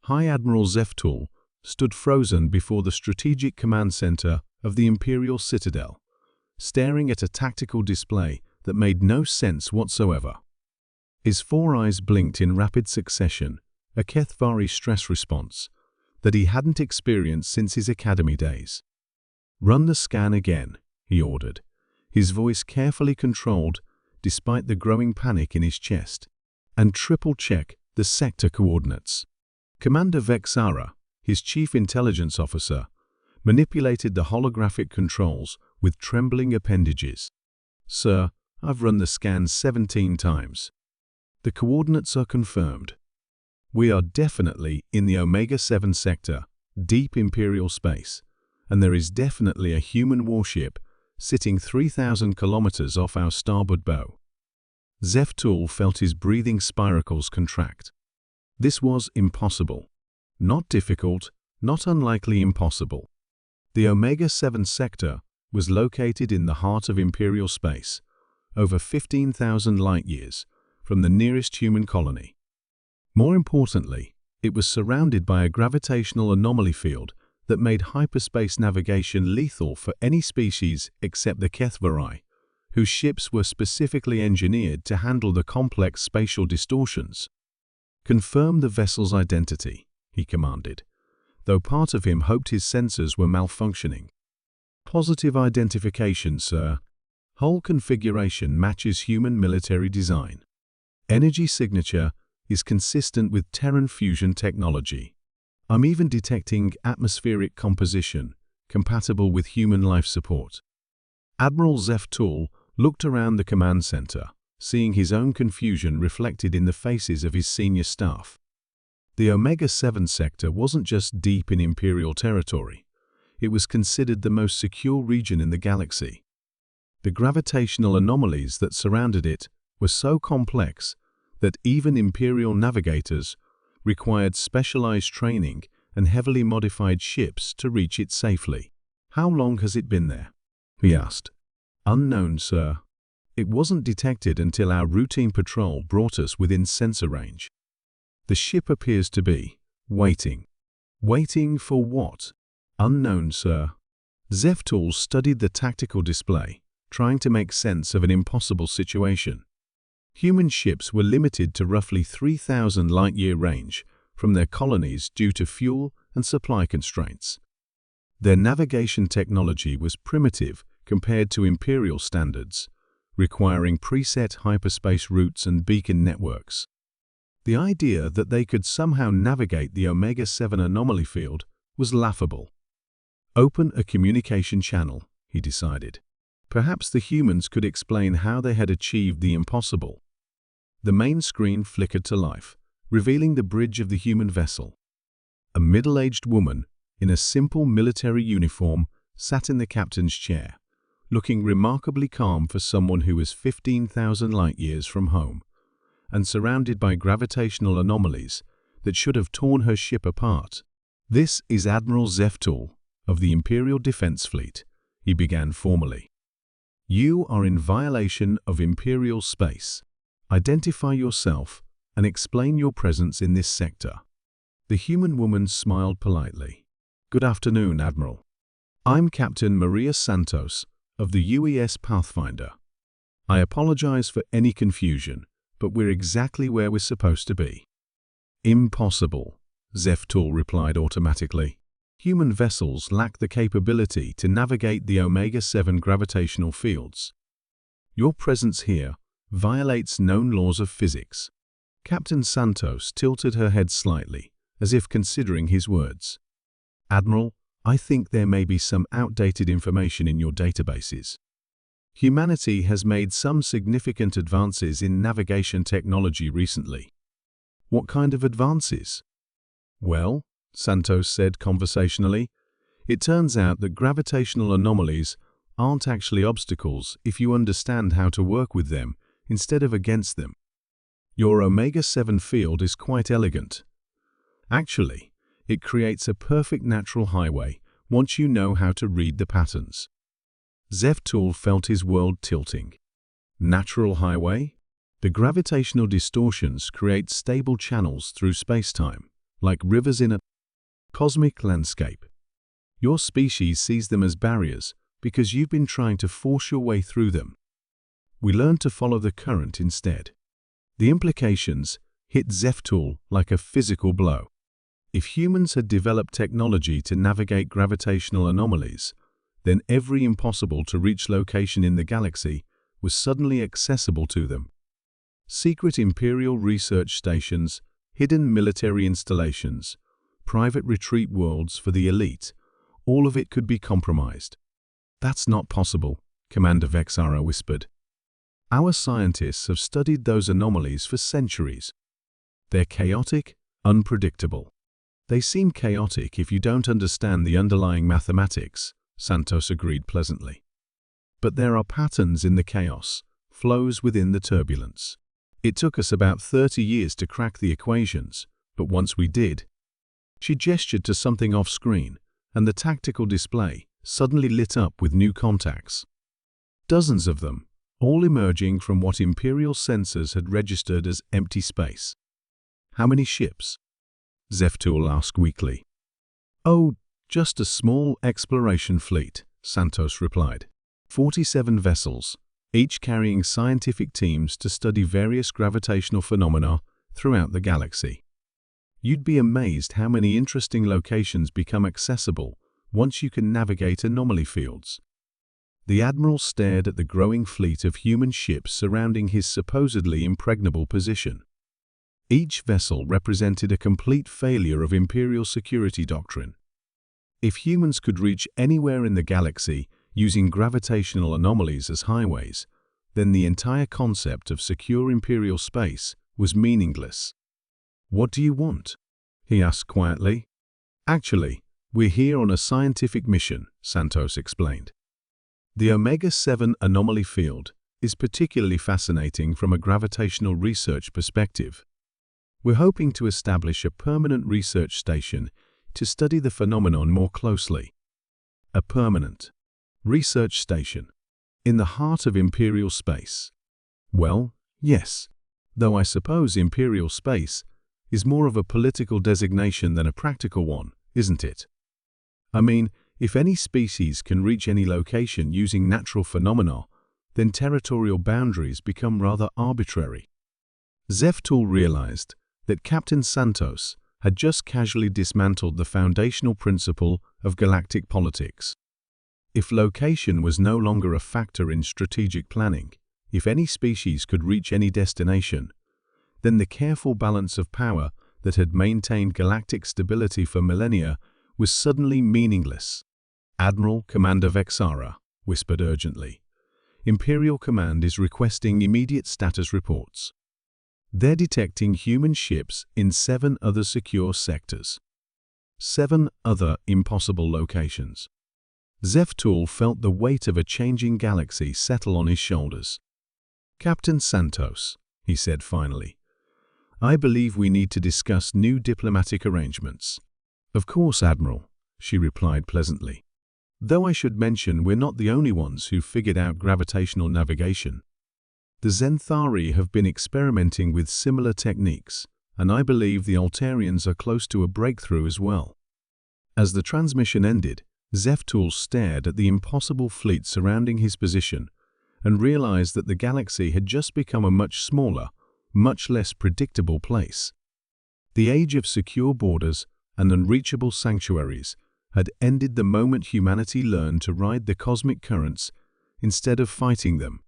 High Admiral Zeftul stood frozen before the strategic command center of the Imperial Citadel, staring at a tactical display that made no sense whatsoever. His four eyes blinked in rapid succession, a HFY stress response that he hadn't experienced since his academy days. "Run the scan again," he ordered, his voice carefully controlled despite the growing panic in his chest, "and triple-check the sector coordinates." Commander Vexara, his chief intelligence officer, manipulated the holographic controls with trembling appendages. "Sir, I've run the scan 17 times. The coordinates are confirmed. We are definitely in the Omega-7 sector, deep Imperial space, and there is definitely a human warship sitting 3,000 kilometers off our starboard bow." Zeftul felt his breathing spiracles contract. This was impossible. Not difficult, not unlikely impossible. The Omega-7 sector was located in the heart of Imperial space, over 15,000 light-years from the nearest human colony. More importantly, it was surrounded by a gravitational anomaly field that made hyperspace navigation lethal for any species except the HFY, whose ships were specifically engineered to handle the complex spatial distortions. "Confirm the vessel's identity," he commanded, though part of him hoped his sensors were malfunctioning. "Positive identification, sir. Hull configuration matches human military design. Energy signature is consistent with Terran fusion technology. I'm even detecting atmospheric composition compatible with human life support." Admiral Zeftul looked around the command center, seeing his own confusion reflected in the faces of his senior staff. The Omega-7 sector wasn't just deep in Imperial territory. It was considered the most secure region in the galaxy. The gravitational anomalies that surrounded it were so complex that even Imperial navigators required specialized training and heavily modified ships to reach it safely. "How long has it been there?" he asked. "Unknown, sir. It wasn't detected until our routine patrol brought us within sensor range. The ship appears to be waiting." "Waiting for what?" "Unknown, sir." Zeftul studied the tactical display, trying to make sense of an impossible situation. Human ships were limited to roughly 3,000 light-year range from their colonies due to fuel and supply constraints. Their navigation technology was primitive compared to Imperial standards, requiring preset hyperspace routes and beacon networks. The idea that they could somehow navigate the Omega-7 anomaly field was laughable. "Open a communication channel," he decided. Perhaps the humans could explain how they had achieved the impossible. The main screen flickered to life, revealing the bridge of the human vessel. A middle-aged woman in a simple military uniform sat in the captain's chair, looking remarkably calm for someone who was 15,000 light-years from home, and surrounded by gravitational anomalies that should have torn her ship apart. "This is Admiral Zeftul of the Imperial Defense Fleet," he began formally. "You are in violation of Imperial space. Identify yourself and explain your presence in this sector." The human woman smiled politely. "Good afternoon, Admiral. I'm Captain Maria Santos of the UES Pathfinder. I apologize for any confusion, but we're exactly where we're supposed to be." "Impossible," Zeftul replied automatically. "Human vessels lack the capability to navigate the Omega-7 gravitational fields. Your presence here violates known laws of physics." Captain Santos tilted her head slightly, as if considering his words. "Admiral, I think there may be some outdated information in your databases. Humanity has made some significant advances in navigation technology recently." "What kind of advances?" "Well," Santos said conversationally, "it turns out that gravitational anomalies aren't actually obstacles if you understand how to work with them instead of against them. Your Omega-7 field is quite elegant. Actually, it creates a perfect natural highway once you know how to read the patterns." Zeftul felt his world tilting. Natural highway? The gravitational distortions create stable channels through spacetime, like rivers in a cosmic landscape. Your species sees them as barriers because you've been trying to force your way through them. We learned to follow the current instead. The implications hit Zeftul like a physical blow. If humans had developed technology to navigate gravitational anomalies, then every impossible-to-reach location in the galaxy was suddenly accessible to them. Secret Imperial research stations, hidden military installations, private retreat worlds for the elite, all of it could be compromised. "That's not possible," Commander Vexara whispered. "Our scientists have studied those anomalies for centuries. They're chaotic, unpredictable." "They seem chaotic if you don't understand the underlying mathematics," Santos agreed pleasantly. "But there are patterns in the chaos, flows within the turbulence. It took us about 30 years to crack the equations, but once we did..." She gestured to something off-screen, and the tactical display suddenly lit up with new contacts. Dozens of them, all emerging from what Imperial sensors had registered as empty space. "How many ships?" Zeftul asked weakly. "Oh, just a small exploration fleet," Santos replied. 47 vessels, each carrying scientific teams to study various gravitational phenomena throughout the galaxy. You'd be amazed how many interesting locations become accessible once you can navigate anomaly fields. The Admiral stared at the growing fleet of human ships surrounding his supposedly impregnable position. Each vessel represented a complete failure of Imperial security doctrine. If humans could reach anywhere in the galaxy using gravitational anomalies as highways, then the entire concept of secure Imperial space was meaningless. "What do you want?" he asked quietly. "Actually, we're here on a scientific mission," Santos explained. "The Omega-7 anomaly field is particularly fascinating from a gravitational research perspective. We're hoping to establish a permanent research station to study the phenomenon more closely." A permanent research station in the heart of Imperial space. Well, yes, though I suppose Imperial space is more of a political designation than a practical one, isn't it? I mean, if any species can reach any location using natural phenomena, then territorial boundaries become rather arbitrary. Zeftul realized that Captain Santos had just casually dismantled the foundational principle of galactic politics. If location was no longer a factor in strategic planning, if any species could reach any destination, then the careful balance of power that had maintained galactic stability for millennia was suddenly meaningless. "Admiral Commander Vexara," whispered urgently. "Imperial Command is requesting immediate status reports. They're detecting human ships in 7 other secure sectors. 7 other impossible locations." Zeftul felt the weight of a changing galaxy settle on his shoulders. "Captain Santos," he said finally, "I believe we need to discuss new diplomatic arrangements." "Of course, Admiral," she replied pleasantly. "Though I should mention we're not the only ones who figured out gravitational navigation. The Zenthari have been experimenting with similar techniques, and I believe the Altarians are close to a breakthrough as well." As the transmission ended, Zeftul stared at the impossible fleet surrounding his position and realized that the galaxy had just become a much smaller, much less predictable place. The age of secure borders and unreachable sanctuaries had ended the moment humanity learned to ride the cosmic currents instead of fighting them.